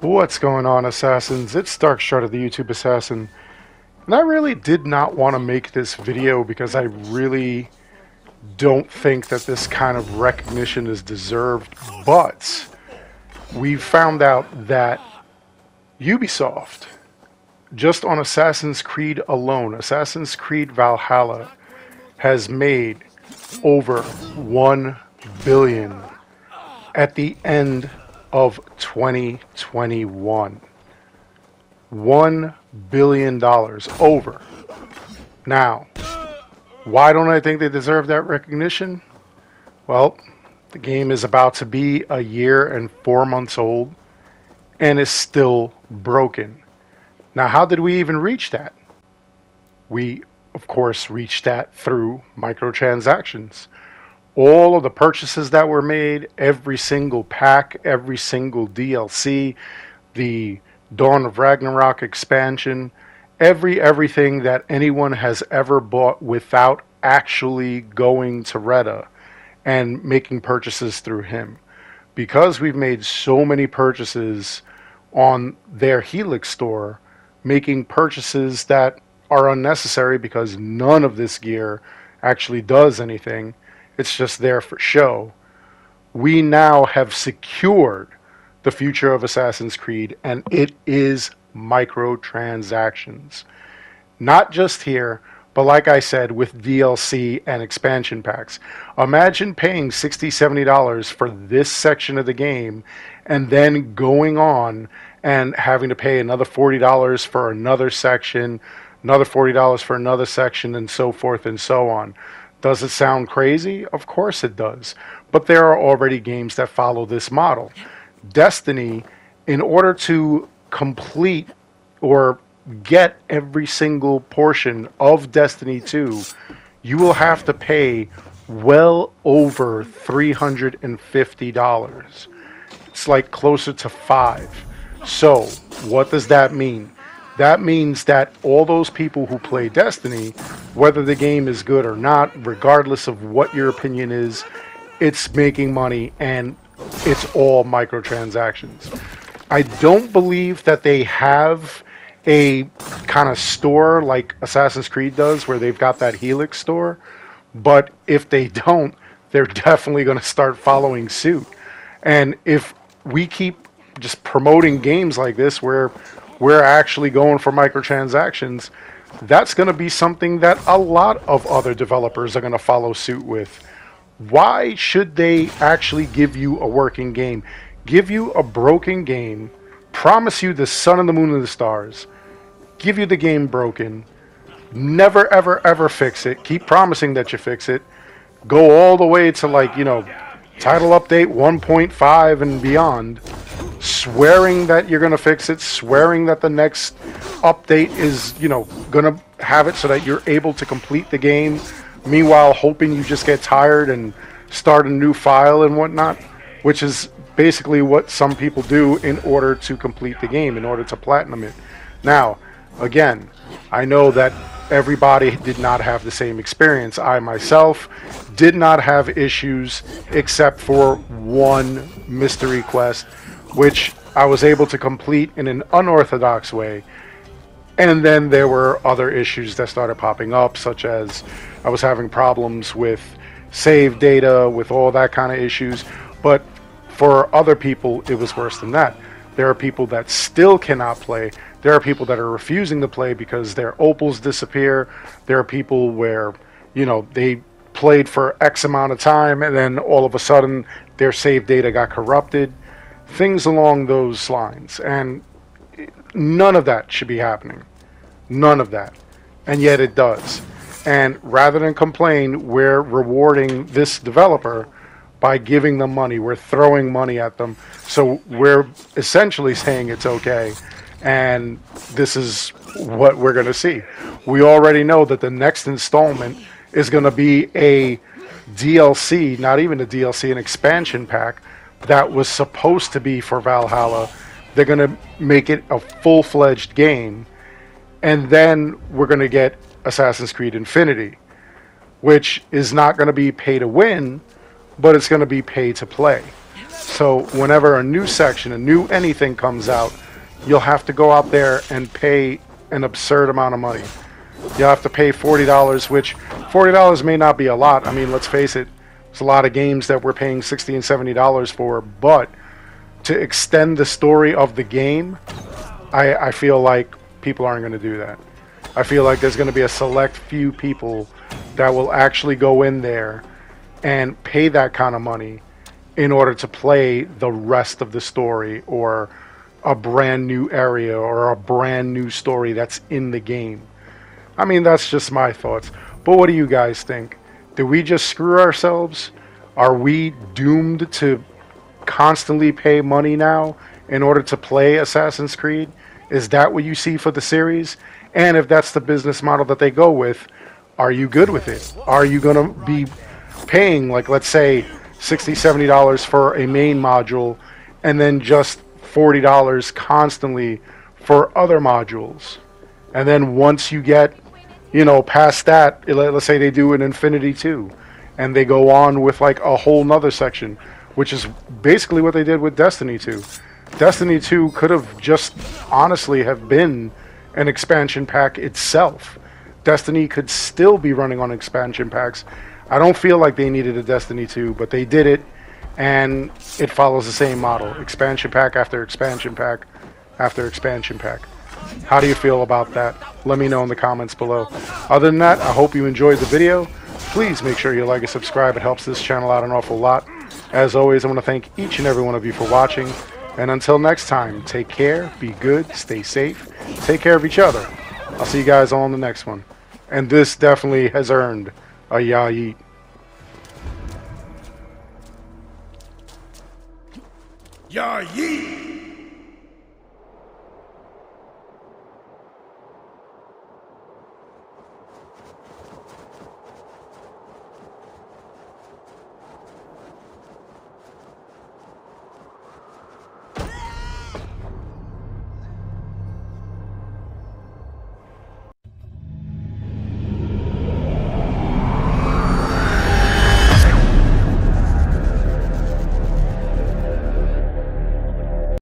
What's going on, Assassins? It's Darkshard of the YouTube Assassin, and I really did not want to make this video because I really don't think that this kind of recognition is deserved, but we found out that UbiSoft, just on Assassin's Creed alone, Assassin's Creed Valhalla, has made over 1 billion at the end of 2021. $1 billion over. Now, why don't I think they deserve that recognition? Well, the game is about to be a year and 4 months old and is still broken. Now, how did we even reach that? We, of course, reached that through microtransactions. All of the purchases that were made, every single pack, every single DLC, the Dawn of Ragnarok expansion, everything that anyone has ever bought without actually going to Retta and making purchases through him. Because we've made so many purchases on their Helix store, making purchases that are unnecessary because none of this gear actually does anything. It's just there for show. We now have secured the future of Assassin's Creed, and it is microtransactions. Not just here, but like I said, with DLC and expansion packs. Imagine paying $60, $70 for this section of the game and then going on and having to pay another $40 for another section, another $40 for another section, and so forth and so on. Does it sound crazy? Of course it does. But there are already games that follow this model. Destiny, in order to complete or get every single portion of Destiny 2, you will have to pay well over $350. It's like closer to $5. So, what does that mean? That means that all those people who play Destiny, whether the game is good or not, regardless of what your opinion is, it's making money and it's all microtransactions. I don't believe that they have a kind of store like Assassin's Creed does where they've got that Helix store, but if they don't, they're definitely going to start following suit. And if we keep just promoting games like this where we're actually going for microtransactions, that's going to be something that a lot of other developers are going to follow suit with. Why should they actually give you a working game? Give you a broken game, promise you the sun and the moon and the stars, give you the game broken, never ever ever fix it, keep promising that you fix it, go all the way to, like, you know, title update 1.5 and beyond, swearing that you're going to fix it, swearing that the next update is, you know, going to have it so that you're able to complete the game, meanwhile hoping you just get tired and start a new file and whatnot, which is basically what some people do in order to complete the game, in order to platinum it. Now, again, I know that everybody did not have the same experience. I myself did not have issues except for one mystery quest, which I was able to complete in an unorthodox way. And then there were other issues that started popping up, such as I was having problems with save data, with all that kind of issues. But for other people, it was worse than that. There are people that still cannot play. There are people that are refusing to play because their opals disappear. There are people where, you know, they played for X amount of time and then all of a sudden their save data got corrupted. Things along those lines. And none of that should be happening. None of that. And yet it does. And rather than complain, we're rewarding this developer by giving them money. We're throwing money at them. So we're essentially saying it's okay. And this is what we're going to see. We already know that the next installment is going to be a DLC, not even a DLC, an expansion pack that was supposed to be for Valhalla. They're going to make it a full-fledged game. And then we're going to get Assassin's Creed Infinity, which is not going to be pay to win, but it's going to be pay to play. So whenever a new section, a new anything comes out, you'll have to go out there and pay an absurd amount of money. You'll have to pay $40, which $40 may not be a lot. I mean, let's face it, there's a lot of games that we're paying $60 and $70 for, but to extend the story of the game, I feel like people aren't going to do that. I feel like there's going to be a select few people that will actually go in there and pay that kind of money in order to play the rest of the story, or a brand new area, or a brand new story that's in the game. I mean, that's just my thoughts. But what do you guys think? Did we just screw ourselves? Are we doomed to constantly pay money now in order to play Assassin's Creed? Is that what you see for the series? And if that's the business model that they go with, are you good with it? Are you going to be paying, like, let's say $60, $70 for a main module, and then just $40 constantly for other modules? And then once you get, you know, past that, let's say they do an Infinity 2, and they go on with like a whole nother section, which is basically what they did with Destiny 2. Destiny 2 could have just honestly have been an expansion pack itself. Destiny could still be running on expansion packs. I don't feel like they needed a Destiny 2, but they did it, and it follows the same model. Expansion pack after expansion pack after expansion pack. How do you feel about that? Let me know in the comments below. Other than that, I hope you enjoyed the video. Please make sure you like and subscribe. It helps this channel out an awful lot. As always, I want to thank each and every one of you for watching. And until next time, take care, be good, stay safe, take care of each other. I'll see you guys all in the next one. And this definitely has earned a ya yeet. Ya yeet!